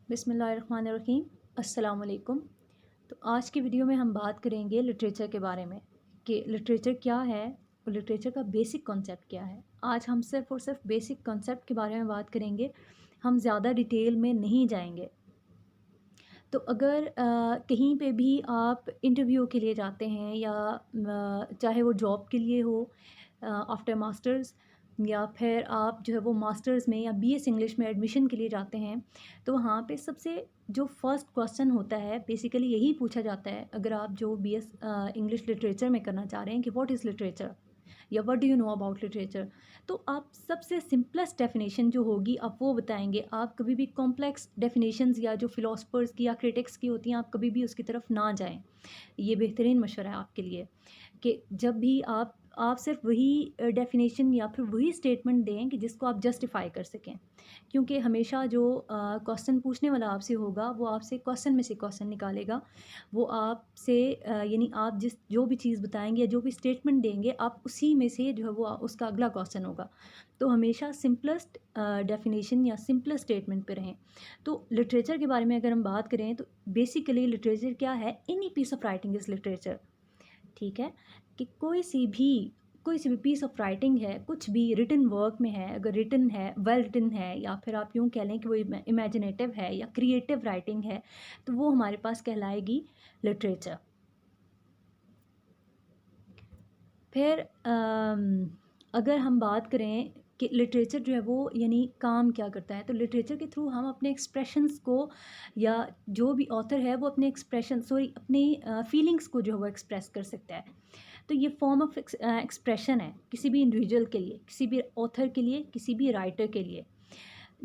बिस्मिल्लाहिर्रहमानिर्रहीम। अस्सलाम वालेकुम। तो आज की वीडियो में हम बात करेंगे लिटरेचर के बारे में कि लिटरेचर क्या है और लिटरेचर का बेसिक कॉन्सेप्ट क्या है। आज हम सिर्फ़ और सिर्फ बेसिक कॉन्सेप्ट के बारे में बात करेंगे, हम ज़्यादा डिटेल में नहीं जाएंगे। तो अगर कहीं पे भी आप इंटरव्यू के लिए जाते हैं या चाहे वो जॉब के लिए हो आफ्टर मास्टर्स, या फिर आप जो है वो मास्टर्स में या बीएस इंग्लिश में एडमिशन के लिए जाते हैं, तो वहाँ पे सबसे जो फर्स्ट क्वेश्चन होता है बेसिकली यही पूछा जाता है, अगर आप जो बीएस इंग्लिश लिटरेचर में करना चाह रहे हैं कि व्हाट इज़ लिटरेचर या what do you know about literature. तो आप सबसे सिंपलेस्ट डेफिनेशन जो होगी आप वो बताएंगे। आप कभी भी कॉम्प्लेक्स डेफिनेशंस या जो फिलोसफर्स की या क्रिटिक्स की होती हैं आप कभी भी उसकी तरफ ना जाएं। ये बेहतरीन मशवरा है आपके लिए कि जब भी आप सिर्फ वही डेफिनेशन या फिर वही स्टेटमेंट दें कि जिसको आप जस्टिफाई कर सकें, क्योंकि हमेशा जो क्वेश्चन पूछने वाला आपसे होगा वो आपसे क्वेश्चन में से क्वेश्चन निकालेगा। वो आपसे यानी आप जिस जो भी चीज़ बताएंगे या जो भी स्टेटमेंट देंगे आप उसी में से जो है वो उसका अगला क्वेश्चन होगा। तो हमेशा सिंपलेस्ट डेफिनेशन या सिंपलेस्ट स्टेटमेंट पे रहें। तो लिटरेचर के बारे में अगर हम बात करें तो बेसिकली लिटरेचर क्या है, any piece of writing is literature. ठीक है, कि कोई सी भी पीस ऑफ राइटिंग है, कुछ भी रिटन वर्क में है, अगर रिटन है, वेल रिटन है, या फिर आप यूँ कह लें कि वो इमेजिनेटिव है या क्रिएटिव राइटिंग है, तो वो हमारे पास कहलाएगी लिटरेचर। फिर अगर हम बात करें कि लिटरेचर जो है वो यानी काम क्या करता है, तो लिटरेचर के थ्रू हम अपने एक्सप्रेशंस को या जो भी ऑथर है वो अपने अपनी फीलिंग्स को जो है वो एक्सप्रेस कर सकता है। तो ये फॉर्म ऑफ एक्सप्रेशन है किसी भी इंडिविजुअल के लिए, किसी भी ऑथर के लिए, किसी भी राइटर के लिए।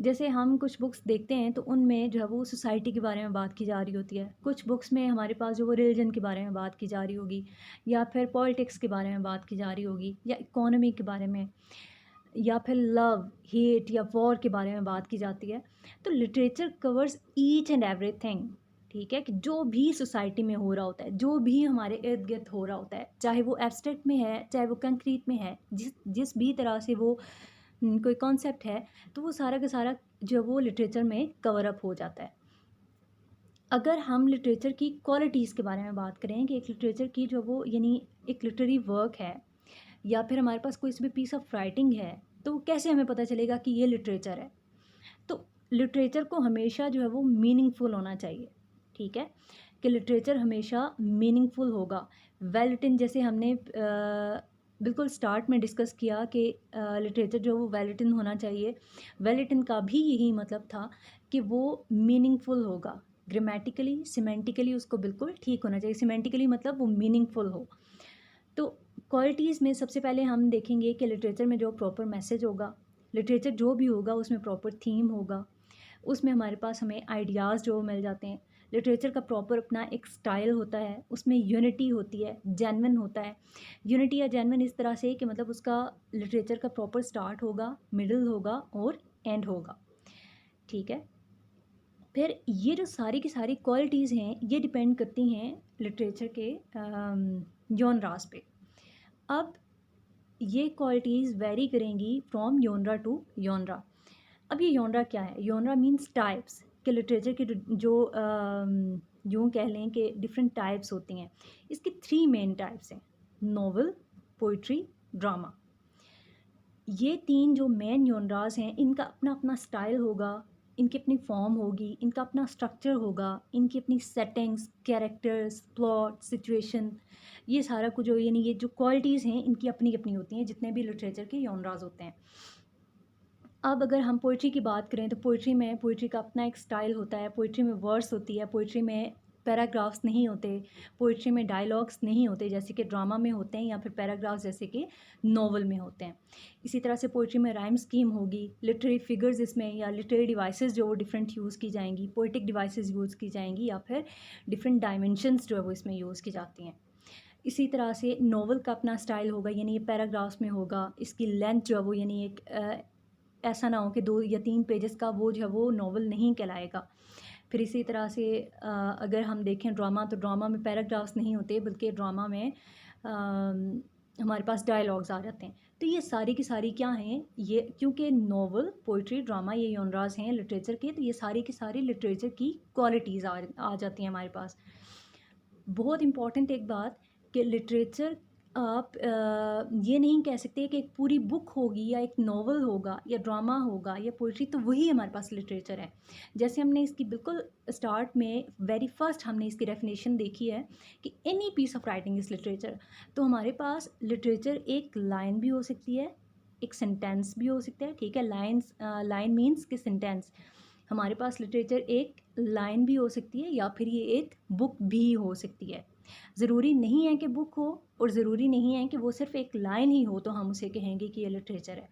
जैसे हम कुछ बुक्स देखते हैं तो उनमें जो है वो सोसाइटी के बारे में बात की जा रही होती है, कुछ बुक्स में हमारे पास जो वो रिलीजन के बारे में बात की जा रही होगी, या फिर पॉलिटिक्स के बारे में बात की जा रही होगी, या इकोनॉमी के बारे में, या फिर लव हेट या वॉर के बारे में बात की जाती है। तो literature covers each and everything. ठीक है, कि जो भी सोसाइटी में हो रहा होता है, जो भी हमारे इर्द गिर्द हो रहा होता है, चाहे वो एब्स्ट्रैक्ट में है चाहे वो कंक्रीट में है, जिस जिस भी तरह से वो कोई कॉन्सेप्ट है, तो वो सारा का सारा जो वो लिटरेचर में कवर अप हो जाता है। अगर हम लिटरेचर की क्वालिटीज़ के बारे में बात करें कि एक लिटरेचर की जो वो यानी एक लिटरेरी वर्क है या फिर हमारे पास कोई सी भी पीस ऑफ राइटिंग है, तो कैसे हमें पता चलेगा कि ये लिटरेचर है। तो लिटरेचर को हमेशा जो है वो मीनिंगफुल होना चाहिए। ठीक है, कि लिटरेचर हमेशा मीनिंगफुल होगा। वेल रिटन, जैसे हमने बिल्कुल स्टार्ट में डिस्कस किया कि लिटरेचर जो वो वेल रिटन होना चाहिए। वेल रिटन का भी यही मतलब था कि वो मीनिंगफुल होगा, ग्रामेटिकली सिमेंटिकली उसको बिल्कुल ठीक होना चाहिए। सिमेंटिकली मतलब वो मीनिंगफुल हो। तो क्वालिटीज़ में सबसे पहले हम देखेंगे कि लिटरेचर में जो प्रॉपर मैसेज होगा, लिटरेचर जो भी होगा उसमें प्रॉपर थीम होगा, उसमें हमारे पास हमें आइडियाज़ जो मिल जाते हैं। लिटरेचर का प्रॉपर अपना एक स्टाइल होता है, उसमें यूनिटी होती है, जेन्युइन होता है। यूनिटी या जेन्युइन इस तरह से कि मतलब उसका लिटरेचर का प्रॉपर स्टार्ट होगा, मिडल होगा और एंड होगा। ठीक है, फिर ये जो सारी की सारी क्वालिटीज़ हैं ये डिपेंड करती हैं लिटरेचर के जॉनरास पे। अब ये क्वालिटीज़ वेरी करेंगी फ्रॉम योनरा टू योनरा। अब ये योनरा क्या है? योनरा मीन्स टाइप्स, कि लिटरेचर के जो यूँ कह लें कि डिफरेंट टाइप्स होती हैं। इसकी 3 मेन टाइप्स हैं, नॉवल, पोइट्री, ड्रामा। ये 3 जो मेन योनरास हैं इनका अपना अपना स्टाइल होगा, इनकी अपनी फॉर्म होगी, इनका अपना स्ट्रक्चर होगा, इनकी अपनी सेटिंग्स, कैरेक्टर्स, प्लॉट, सिचुएशन, ये सारा कुछ जो यानी ये जो क्वालिटीज़ हैं इनकी अपनी अपनी होती हैं जितने भी लिटरेचर के योनरास होते हैं। अब अगर हम पोइट्री की बात करें तो पोइट्री का अपना एक स्टाइल होता है। पोइट्री में वर्स होती है, पोइट्री में पैराग्राफ्स नहीं होते, पोइट्री में डायलॉग्स नहीं होते जैसे कि ड्रामा में होते हैं, या फिर पैराग्राफ्स जैसे कि नॉवल में होते हैं। इसी तरह से पोइट्री में राइम स्कीम होगी, लिटरेरी फिगर्स इसमें या लिटरेरी डिवाइसेस जो वो डिफरेंट यूज़ की जाएंगी, पोइटिक डिवाइसेस यूज़ की जाएंगी, या फिर डिफरेंट डायमेंशंस जो है वो इसमें यूज़ की जाती हैं। इसी तरह से नॉवल का अपना स्टाइल होगा, यानी ये पैराग्राफ्स में होगा। इसकी लेंथ जो है वो यानी एक ऐसा ना हो कि 2 या 3 पेजेस का वो जो है वो नॉवल नहीं कहलाएगा। फिर इसी तरह से अगर हम देखें ड्रामा, तो ड्रामा में पैराग्राफ्स नहीं होते बल्कि ड्रामा में हमारे पास डायलॉग्स आ जाते हैं। तो ये सारी की सारी क्या हैं, ये क्योंकि नॉवल, पोइट्री, ड्रामा ये जॉनरास हैं लिटरेचर के, तो ये सारी की सारी लिटरेचर की क्वालिटीज़ आ जाती हैं हमारे पास। बहुत इम्पॉर्टेंट एक बात कि लिटरेचर आप ये नहीं कह सकते कि एक पूरी बुक होगी या एक नॉवल होगा या ड्रामा होगा या पोइट्री तो वही हमारे पास लिटरेचर है। जैसे हमने इसकी बिल्कुल स्टार्ट में वेरी फर्स्ट हमने इसकी डेफिनेशन देखी है कि any piece of writing is literature. तो हमारे पास लिटरेचर एक लाइन भी हो सकती है, एक सेंटेंस भी हो सकता है, ठीक है। लाइन मीन्स कि सेंटेंस। हमारे पास लिटरेचर एक लाइन भी हो सकती है या फिर ये एक बुक भी हो सकती है। ज़रूरी नहीं है कि बुक हो और ज़रूरी नहीं है कि वो सिर्फ़ एक लाइन ही हो तो हम उसे कहेंगे कि ये लिटरेचर है।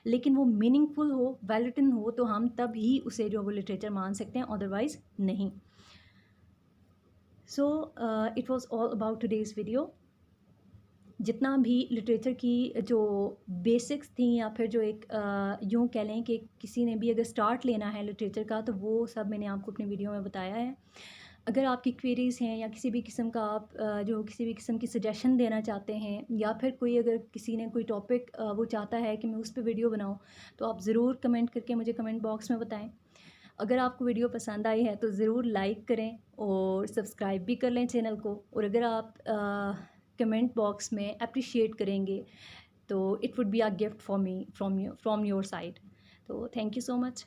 लेकिन वो मीनिंगफुल हो, वेल रिटन हो तो हम तब ही उसे जो वो लिटरेचर मान सकते हैं, अदरवाइज़ नहीं। So it was all about today's video. जितना भी लिटरेचर की जो बेसिक्स थी या फिर जो एक यूँ कह लें कि किसी ने भी अगर स्टार्ट लेना है लिटरेचर का तो वो सब मैंने आपको अपने वीडियो में बताया है। अगर आपकी क्वेरीज़ हैं या किसी भी किस्म का आप जो किसी भी किस्म की सजेशन देना चाहते हैं या फिर कोई अगर किसी ने कोई टॉपिक वो चाहता है कि मैं उस पे वीडियो बनाऊँ, तो आप ज़रूर कमेंट करके मुझे कमेंट बॉक्स में बताएँ। अगर आपको वीडियो पसंद आई है तो ज़रूर लाइक करें और सब्सक्राइब भी कर लें चैनल को। और अगर आप कमेंट बॉक्स में अप्रिशिएट करेंगे तो it would be a gift for me from your side. तो थैंक यू सो मच।